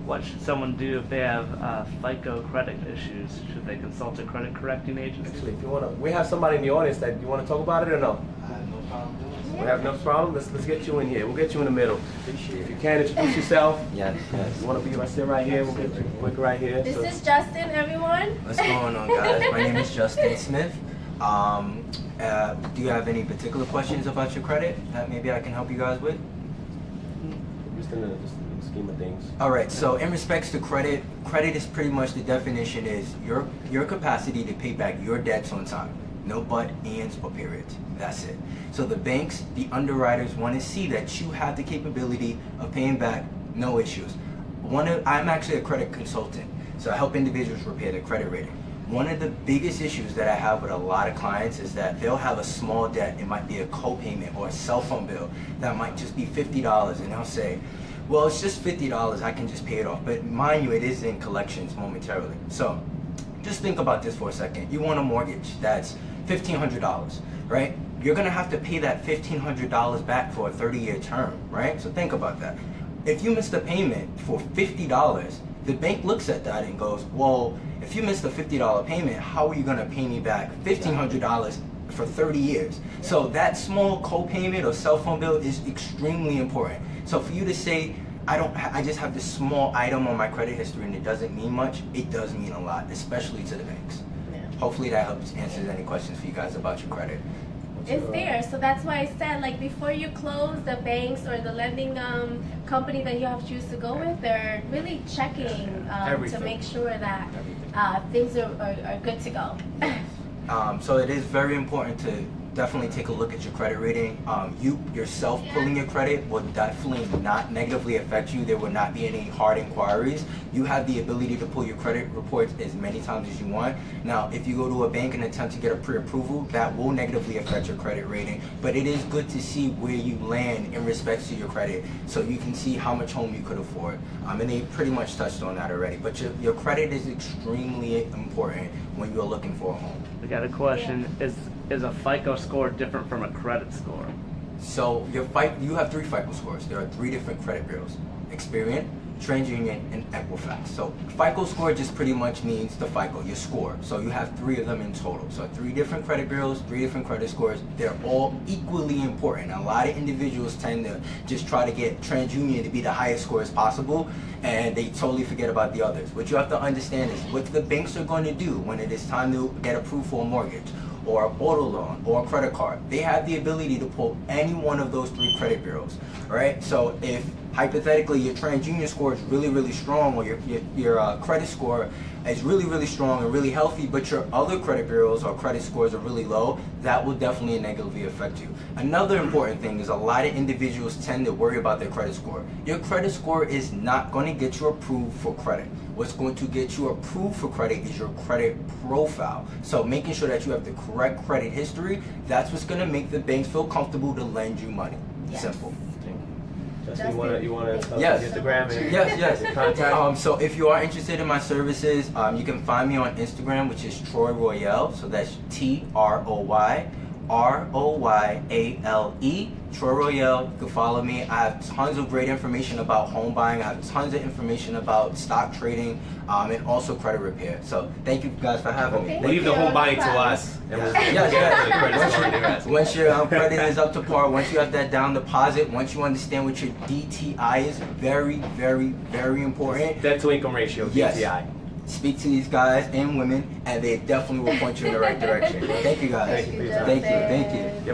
What should someone do if they have FICO credit issues? Should they consult a credit correcting agency? Actually, if you wanna, we have somebody in the audience that you wanna talk about it or no? I have no problem doing so. We have no problem. Let's get you in here. We'll get you in the middle. Appreciate If you it. can introduce yourself. Yes, yes. You wanna be right, sit right here. We'll get you quick right here. This So- is Justin, everyone. What's going on, guys? My name is Justin Smith. Do you have any particular questions about your credit that maybe I can help you guys with? just in the scheme of things. All right, so in respects to credit, credit is pretty much, the definition is your capacity to pay back your debts on time. No but, ands, or periods. That's it. So the banks, the underwriters want to see that you have the capability of paying back, no issues. I'm actually a credit consultant, so I help individuals repair their credit rating. One of the biggest issues that I have with a lot of clients is that they'll have a small debt. It might be a co-payment or a cell phone bill that might just be $50, and they'll say, well, it's just $50, I can just pay it off. But mind you, it is in collections momentarily. So just think about this for a second. You want a mortgage that's $1,500, right? You're gonna have to pay that $1,500 back for a 30-year term, right? So think about that. If you miss the payment for $50, the bank looks at that and goes, well, if you missed a $50 payment, how are you gonna pay me back $1,500 for 30 years? So that small co-payment or cell phone bill is extremely important. So for you to say, I just have this small item on my credit history and it doesn't mean much, it does mean a lot, especially to the banks. Yeah. Hopefully that helps answer any questions for you guys about your credit. It's there, so that's why I said, like, before you close, the banks or the lending company that you have to choose to go with, they're really checking to Everything. make sure that Everything. things are good to go. So it is very important to definitely take a look at your credit rating. You yourself pulling your credit will definitely not negatively affect you. There will not be any hard inquiries. You have the ability to pull your credit reports as many times as you want. Now, if you go to a bank and attempt to get a pre-approval, that will negatively affect your credit rating. But it is good to see where you land in respects to your credit, so you can see how much home you could afford. And they pretty much touched on that already. But your credit is extremely important when you're looking for a home. We got a question. Is a FICO score different from a credit score? So you have 3 FICO scores. There are 3 different credit bureaus: Experian, TransUnion, and Equifax. So FICO score just pretty much means the FICO, your score. So you have 3 of them in total. So 3 different credit bureaus, 3 different credit scores. They're all equally important. A lot of individuals tend to just try to get TransUnion to be the highest score as possible, and they totally forget about the others. What you have to understand is what the banks are going to do when it is time to get approved for a mortgage, or an auto loan, or a credit card. They have the ability to pull any one of those 3 credit bureaus, right? So if hypothetically your TransUnion score is really, really strong, or your credit score is really, really strong and really healthy, but your other credit bureaus or credit scores are really low, that will definitely negatively affect you. Another important thing is a lot of individuals tend to worry about their credit score. Your credit score is not going to get you approved for credit. What's going to get you approved for credit is your credit profile. So making sure that you have the correct credit history, that's what's going to make the banks feel comfortable to lend you money. Yes. Simple. Justin, you wanna Yes. Instagram and Yes. your contact? So if you are interested in my services, you can find me on Instagram, which is Troy Royale. So that's TROYROYALE, Troy Royale. You can follow me. I have tons of great information about home buying. I have tons of information about stock trading, and also credit repair. So thank you guys for having me. Okay. Leave the home buying to us. And we'll get to the credit score you guys. Once your credit is up to par, once you have that down deposit, once you understand what your DTI is, very, very, very important. Debt to income ratio, Yes. DTI. Speak to these guys and women, and they definitely will point you in the right direction. Thank you guys. Thank you for your time. Thank you.